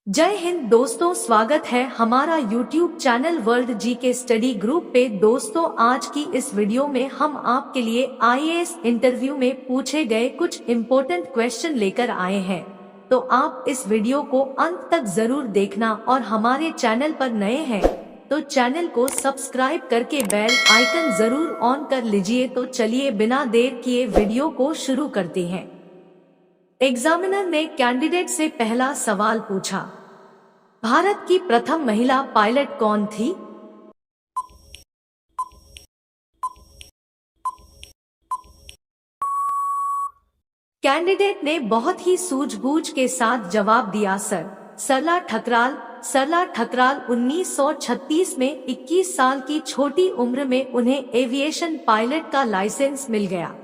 जय हिंद दोस्तों, स्वागत है हमारा YouTube चैनल वर्ल्ड जी के स्टडी ग्रुप पे। दोस्तों, आज की इस वीडियो में हम आपके लिए IAS इंटरव्यू में पूछे गए कुछ इम्पोर्टेंट क्वेश्चन लेकर आए हैं। तो आप इस वीडियो को अंत तक जरूर देखना और हमारे चैनल पर नए हैं तो चैनल को सब्सक्राइब करके बेल आइकन जरूर ऑन कर लीजिए। तो चलिए बिना देर किए वीडियो को शुरू करते हैं। एग्जामिनर ने कैंडिडेट से पहला सवाल पूछा, भारत की प्रथम महिला पायलट कौन थी? कैंडिडेट ने बहुत ही सूझबूझ के साथ जवाब दिया, सर सरला ठकराल। सरला ठकराल 1936 में 21 साल की छोटी उम्र में उन्हें एविएशन पायलट का लाइसेंस मिल गया।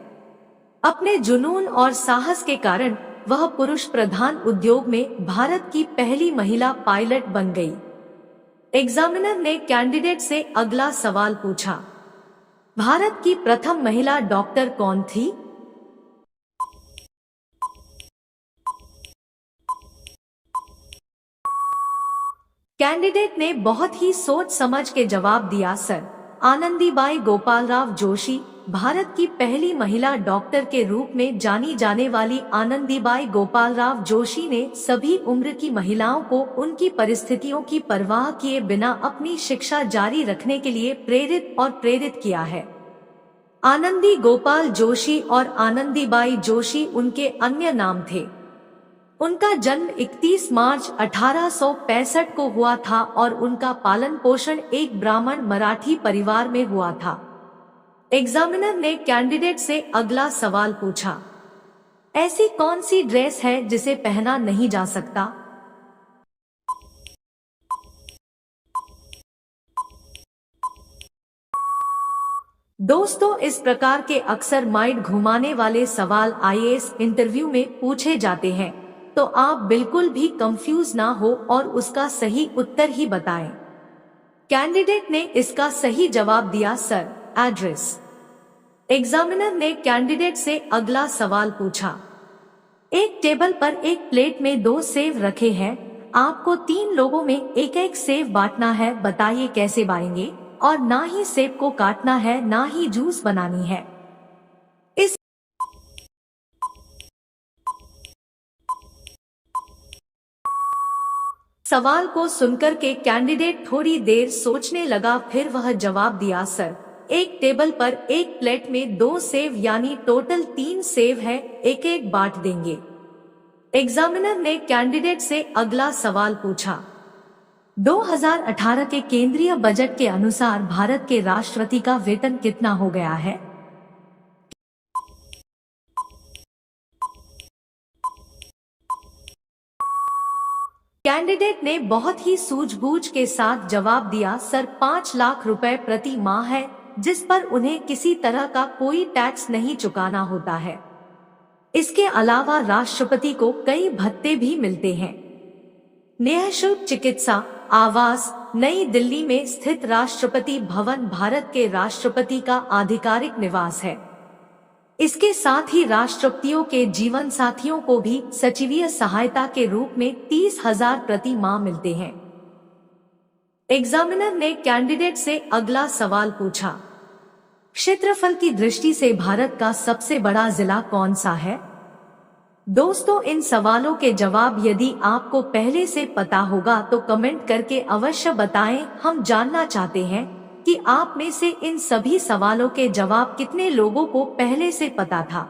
अपने जुनून और साहस के कारण वह पुरुष प्रधान उद्योग में भारत की पहली महिला पायलट बन गई। एग्जामिनर ने कैंडिडेट से अगला सवाल पूछा, भारत की प्रथम महिला डॉक्टर कौन थी? कैंडिडेट ने बहुत ही सोच समझ के जवाब दिया, सर आनंदीबाई गोपालराव जोशी। भारत की पहली महिला डॉक्टर के रूप में जानी जाने वाली आनंदीबाई गोपालराव जोशी ने सभी उम्र की महिलाओं को उनकी परिस्थितियों की परवाह किए बिना अपनी शिक्षा जारी रखने के लिए प्रेरित किया है। आनंदी गोपाल जोशी और आनंदीबाई जोशी उनके अन्य नाम थे। उनका जन्म 31 मार्च 1865 को हुआ था और उनका पालन पोषण एक ब्राह्मण मराठी परिवार में हुआ था। एग्जामिनर ने कैंडिडेट से अगला सवाल पूछा, ऐसी कौन सी ड्रेस है जिसे पहना नहीं जा सकता? दोस्तों, इस प्रकार के अक्सर माइंड घुमाने वाले सवाल IAS इंटरव्यू में पूछे जाते हैं, तो आप बिल्कुल भी कंफ्यूज ना हो और उसका सही उत्तर ही बताएं। कैंडिडेट ने इसका सही जवाब दिया, सर एड्रेस। एग्जामिनर ने कैंडिडेट से अगला सवाल पूछा, एक टेबल पर एक प्लेट में 2 सेव रखे हैं, आपको 3 लोगों में एक एक सेव बांटना है, बताइए कैसे बांटेंगे? और ना ही सेब को काटना है ना ही जूस बनानी है। इस सवाल को सुनकर के कैंडिडेट थोड़ी देर सोचने लगा, फिर वह जवाब दिया, सर एक टेबल पर एक प्लेट में 2 सेव यानी टोटल 3 सेव है, एक एक बांट देंगे। एग्जामिनर ने कैंडिडेट से अगला सवाल पूछा, 2018 के केंद्रीय बजट के अनुसार भारत के राष्ट्रपति का वेतन कितना हो गया है? कैंडिडेट ने बहुत ही सूझबूझ के साथ जवाब दिया, सर 5 लाख रुपए प्रति माह है, जिस पर उन्हें किसी तरह का कोई टैक्स नहीं चुकाना होता है। इसके अलावा राष्ट्रपति को कई भत्ते भी मिलते हैं। निःशुल्क चिकित्सा, आवास, नई दिल्ली में स्थित राष्ट्रपति भवन भारत के राष्ट्रपति का आधिकारिक निवास है। इसके साथ ही राष्ट्रपतियों के जीवन साथियों को भी सचिवीय सहायता के रूप में 30,000 प्रति माह मिलते हैं। एग्जामिनर ने कैंडिडेट से अगला सवाल पूछा, क्षेत्रफल की दृष्टि से भारत का सबसे बड़ा जिला कौन सा है? दोस्तों, इन सवालों के जवाब यदि आपको पहले से पता होगा तो कमेंट करके अवश्य बताएं। हम जानना चाहते हैं कि आप में से इन सभी सवालों के जवाब कितने लोगों को पहले से पता था।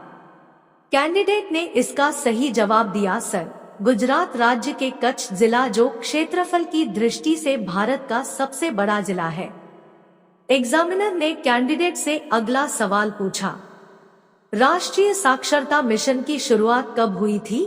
कैंडिडेट ने इसका सही जवाब दिया, सर गुजरात राज्य के कच्छ जिला जो क्षेत्रफल की दृष्टि से भारत का सबसे बड़ा जिला है। एग्जामिनर ने कैंडिडेट से अगला सवाल पूछा, राष्ट्रीय साक्षरता मिशन की शुरुआत कब हुई थी?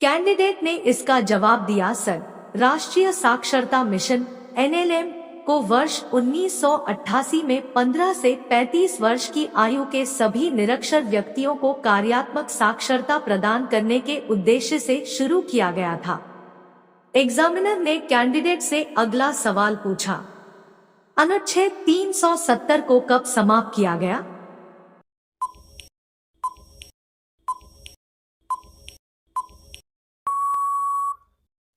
कैंडिडेट ने इसका जवाब दिया, सर राष्ट्रीय साक्षरता मिशन NLM को वर्ष 1988 में 15 से 35 वर्ष की आयु के सभी निरक्षर व्यक्तियों को कार्यात्मक साक्षरता प्रदान करने के उद्देश्य से शुरू किया गया था। एग्जामिनर ने कैंडिडेट से अगला सवाल पूछा, अनुच्छेद 370 को कब समाप्त किया गया?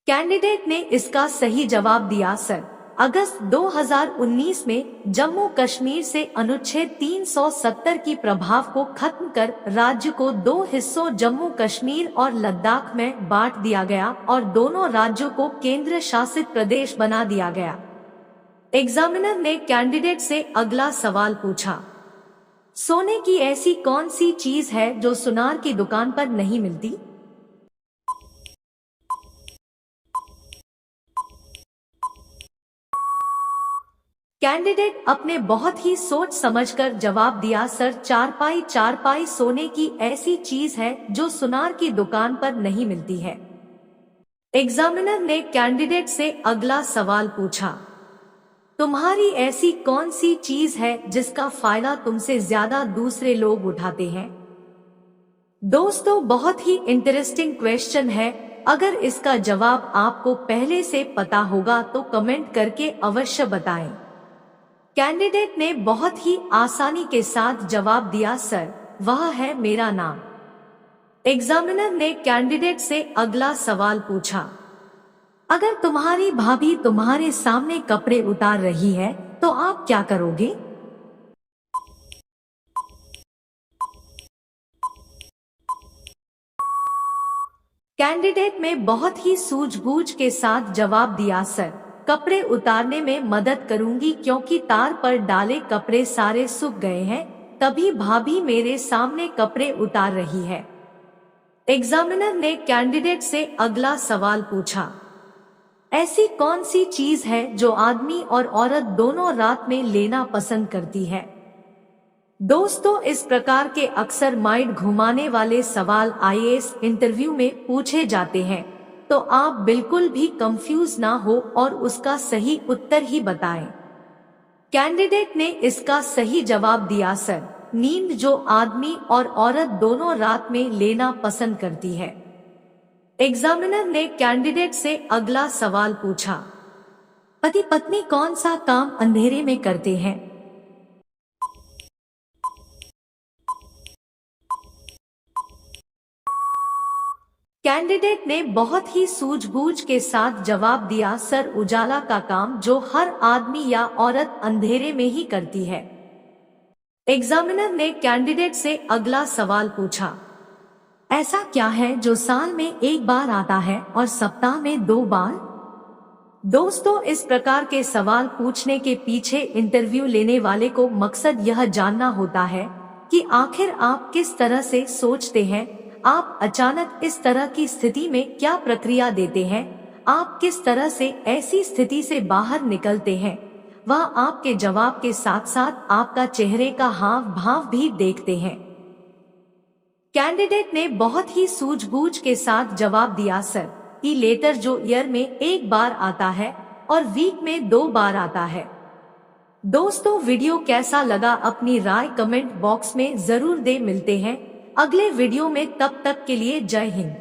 कैंडिडेट ने इसका सही जवाब दिया सर। अगस्त 2019 में जम्मू कश्मीर से अनुच्छेद 370 की प्रभाव को खत्म कर राज्य को 2 हिस्सों जम्मू कश्मीर और लद्दाख में बांट दिया गया और दोनों राज्यों को केंद्र शासित प्रदेश बना दिया गया। एग्जामिनर ने कैंडिडेट से अगला सवाल पूछा, सोने की ऐसी कौन सी चीज है जो सुनार की दुकान पर नहीं मिलती? कैंडिडेट अपने बहुत ही सोच समझकर जवाब दिया, सर चारपाई। चारपाई सोने की ऐसी चीज है जो सुनार की दुकान पर नहीं मिलती है। एग्जामिनर ने कैंडिडेट से अगला सवाल पूछा, तुम्हारी ऐसी कौन सी चीज है जिसका फायदा तुमसे ज्यादा दूसरे लोग उठाते हैं? दोस्तों, बहुत ही इंटरेस्टिंग क्वेश्चन है। अगर इसका जवाब आपको पहले से पता होगा तो कमेंट करके अवश्य बताएं। कैंडिडेट ने बहुत ही आसानी के साथ जवाब दिया, सर वह है मेरा नाम। एग्जामिनर ने कैंडिडेट से अगला सवाल पूछा, अगर तुम्हारी भाभी तुम्हारे सामने कपड़े उतार रही है तो आप क्या करोगे? कैंडिडेट में बहुत ही सूझबूझ के साथ जवाब दिया, सर कपड़े उतारने में मदद करूंगी क्योंकि तार पर डाले कपड़े सारे सूख गए हैं, तभी भाभी मेरे सामने कपड़े उतार रही है। एग्जामिनर ने कैंडिडेट से अगला सवाल पूछा, ऐसी कौन सी चीज है जो आदमी और औरत दोनों रात में लेना पसंद करती है? दोस्तों, इस प्रकार के अक्सर माइंड घुमाने वाले सवाल आईएएस इंटरव्यू में पूछे जाते हैं, तो आप बिल्कुल भी कंफ्यूज ना हो और उसका सही उत्तर ही बताएं। कैंडिडेट ने इसका सही जवाब दिया, सर नींद जो आदमी और औरत दोनों रात में लेना पसंद करती है। एग्जामिनर ने कैंडिडेट से अगला सवाल पूछा, पति पत्नी कौन सा काम अंधेरे में करते हैं? कैंडिडेट ने बहुत ही सूझबूझ के साथ जवाब दिया, सर उजाला का काम जो हर आदमी या औरत अंधेरे में ही करती है। एग्जामिनर ने कैंडिडेट से अगला सवाल पूछा, ऐसा क्या है जो साल में एक बार आता है और सप्ताह में 2 बार? दोस्तों, इस प्रकार के सवाल पूछने के पीछे इंटरव्यू लेने वाले को मकसद यह जानना होता है कि आखिर आप किस तरह से सोचते हैं, आप अचानक इस तरह की स्थिति में क्या प्रक्रिया देते हैं, आप किस तरह से ऐसी स्थिति से बाहर निकलते हैं। वह आपके जवाब के साथ साथ आपका चेहरे का हाव भाव भी देखते हैं। कैंडिडेट ने बहुत ही सूझबूझ के साथ जवाब दिया, सर ई लेटर जो ईयर में 1 बार आता है और वीक में 2 बार आता है। दोस्तों, वीडियो कैसा लगा अपनी राय कमेंट बॉक्स में जरूर दे। मिलते हैं अगले वीडियो में, तब तक के लिए जय हिंद।